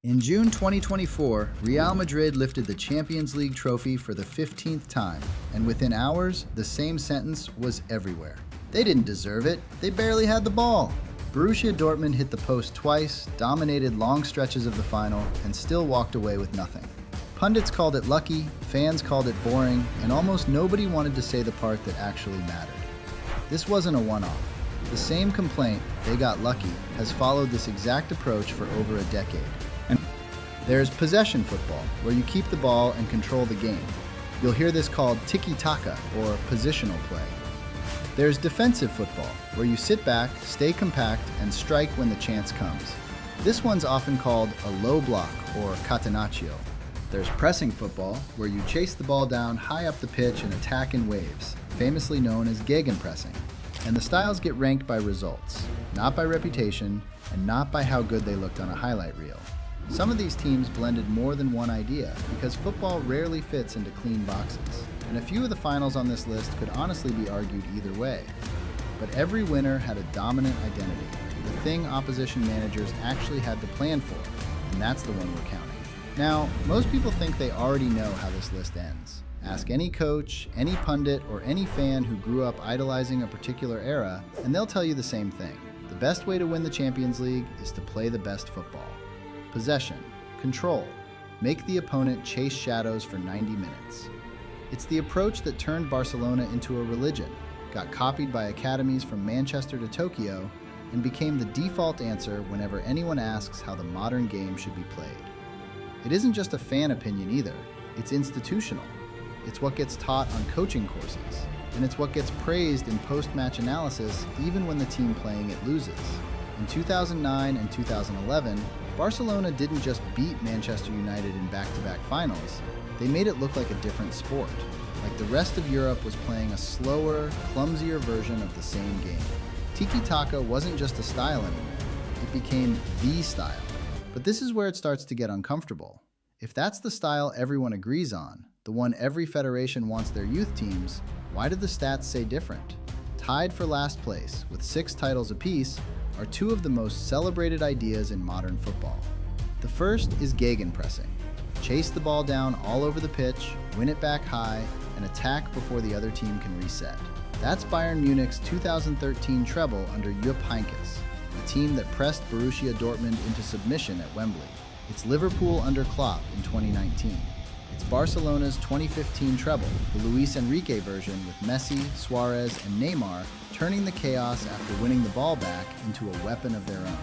In June 2024, Real Madrid lifted the Champions League trophy for the 15th time, and within hours, the same sentence was everywhere. They didn't deserve it, they barely had the ball. Borussia Dortmund hit the post twice, dominated long stretches of the final, and still walked away with nothing. Pundits called it lucky, fans called it boring, and almost nobody wanted to say the part that actually mattered. This wasn't a one-off. The same complaint, "they got lucky," has followed this exact approach for over a decade. There's possession football, where you keep the ball and control the game. You'll hear this called tiki-taka, or positional play. There's defensive football, where you sit back, stay compact, and strike when the chance comes. This one's often called a low block, or catenaccio. There's pressing football, where you chase the ball down high up the pitch and attack in waves, famously known as gegenpressing. And the styles get ranked by results, not by reputation, and not by how good they looked on a highlight reel. Some of these teams blended more than one idea, because football rarely fits into clean boxes, and a few of the finals on this list could honestly be argued either way. But every winner had a dominant identity, the thing opposition managers actually had to plan for, and that's the one we're counting. Now, most people think they already know how this list ends. Ask any coach, any pundit, or any fan who grew up idolizing a particular era, and they'll tell you the same thing. The best way to win the Champions League is to play the best football. Possession, control, make the opponent chase shadows for 90 minutes. It's the approach that turned Barcelona into a religion, got copied by academies from Manchester to Tokyo, and became the default answer whenever anyone asks how the modern game should be played. It isn't just a fan opinion either, it's institutional. It's what gets taught on coaching courses, and it's what gets praised in post-match analysis even when the team playing it loses. In 2009 and 2011, Barcelona didn't just beat Manchester United in back-to-back finals, they made it look like a different sport, like the rest of Europe was playing a slower, clumsier version of the same game. Tiki-taka wasn't just a style anymore, it became the style. But this is where it starts to get uncomfortable. If that's the style everyone agrees on, the one every federation wants their youth teams, why did the stats say different? Tied for last place, with 6 titles apiece, are 2 of the most celebrated ideas in modern football. The first is gegenpressing. Chase the ball down all over the pitch, win it back high, and attack before the other team can reset. That's Bayern Munich's 2013 treble under Jupp Heynckes, a team that pressed Borussia Dortmund into submission at Wembley. It's Liverpool under Klopp in 2019. It's Barcelona's 2015 treble, the Luis Enrique version with Messi, Suarez, and Neymar turning the chaos after winning the ball back into a weapon of their own.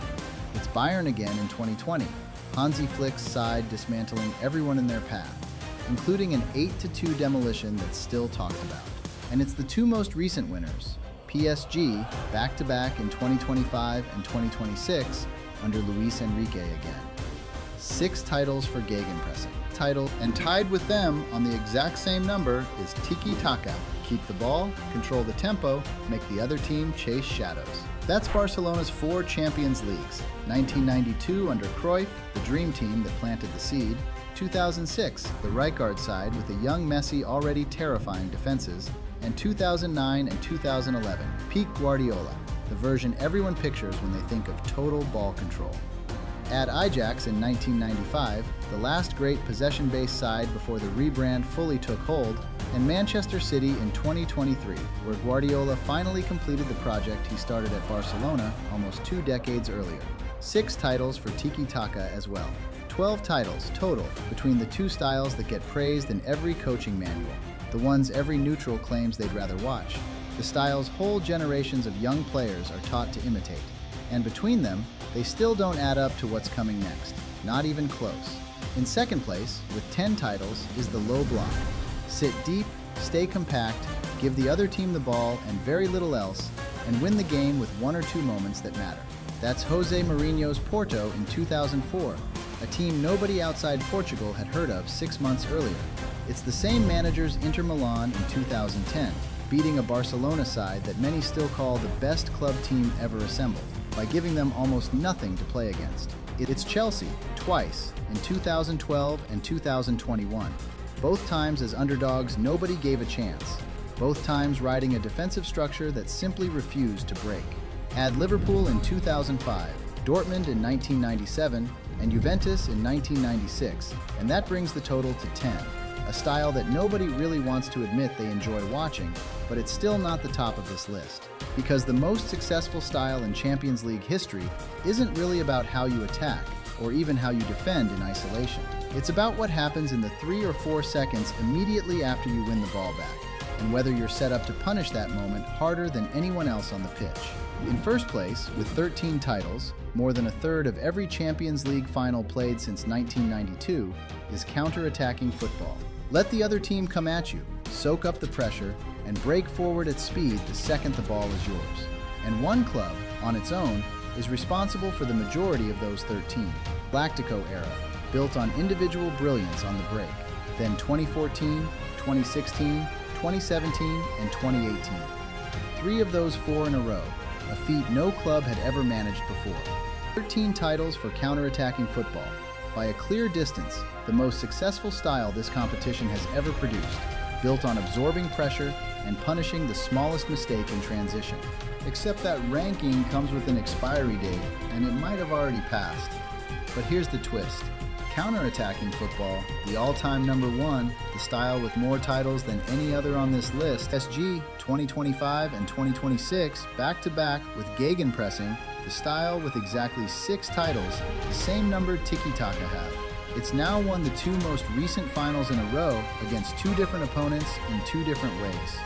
It's Bayern again in 2020, Hansi Flick's side dismantling everyone in their path, including an 8-2 demolition that's still talked about. And it's the 2 most recent winners, PSG, back-to-back in 2025 and 2026, under Luis Enrique again. 6 titles for gegenpressing. And tied with them on the exact same number is tiki-taka. Keep the ball, control the tempo, make the other team chase shadows. That's Barcelona's 4 Champions Leagues. 1992 under Cruyff, the dream team that planted the seed. 2006, the Rijkaard side with a young Messi already terrifying defenses. And 2009 and 2011, peak Guardiola, the version everyone pictures when they think of total ball control. Add Ajax in 1995, the last great possession-based side before the rebrand fully took hold, and Manchester City in 2023, where Guardiola finally completed the project he started at Barcelona almost 2 decades earlier. 6 titles for tiki-taka as well. 12 titles total between the 2 styles that get praised in every coaching manual, the ones every neutral claims they'd rather watch. The styles whole generations of young players are taught to imitate. And between them, they still don't add up to what's coming next, not even close. In second place, with 10 titles, is the low block. Sit deep, stay compact, give the other team the ball and very little else, and win the game with 1 or 2 moments that matter. That's Jose Mourinho's Porto in 2004, a team nobody outside Portugal had heard of 6 months earlier. It's the same manager's Inter Milan in 2010, beating a Barcelona side that many still call the best club team ever assembled, by giving them almost nothing to play against. It's Chelsea, twice, in 2012 and 2021. Both times as underdogs nobody gave a chance. Both times riding a defensive structure that simply refused to break. Add Liverpool in 2005, Dortmund in 1997, and Juventus in 1996, and that brings the total to 10. A style that nobody really wants to admit they enjoy watching, but it's still not the top of this list. Because the most successful style in Champions League history isn't really about how you attack, or even how you defend in isolation. It's about what happens in the 3 or 4 seconds immediately after you win the ball back, and whether you're set up to punish that moment harder than anyone else on the pitch. In first place, with 13 titles, more than a third of every Champions League final played since 1992, is counter-attacking football. Let the other team come at you, soak up the pressure, and break forward at speed the second the ball is yours. And one club, on its own, is responsible for the majority of those 13. Galactico era, built on individual brilliance on the break. Then 2014, 2016, 2017, and 2018. 3 of those 4 in a row, a feat no club had ever managed before. 13 titles for counter-attacking football. By a clear distance, the most successful style this competition has ever produced, built on absorbing pressure and punishing the smallest mistake in transition. Except that ranking comes with an expiry date, and it might have already passed. But here's the twist. Counter-attacking football, the all-time #1, the style with more titles than any other on this list, PSG 2025 and 2026, back-to-back with gegenpressing, the style with exactly 6 titles, the same number Tiki-Taka have. It's now won the 2 most recent finals in a row against 2 different opponents in 2 different ways.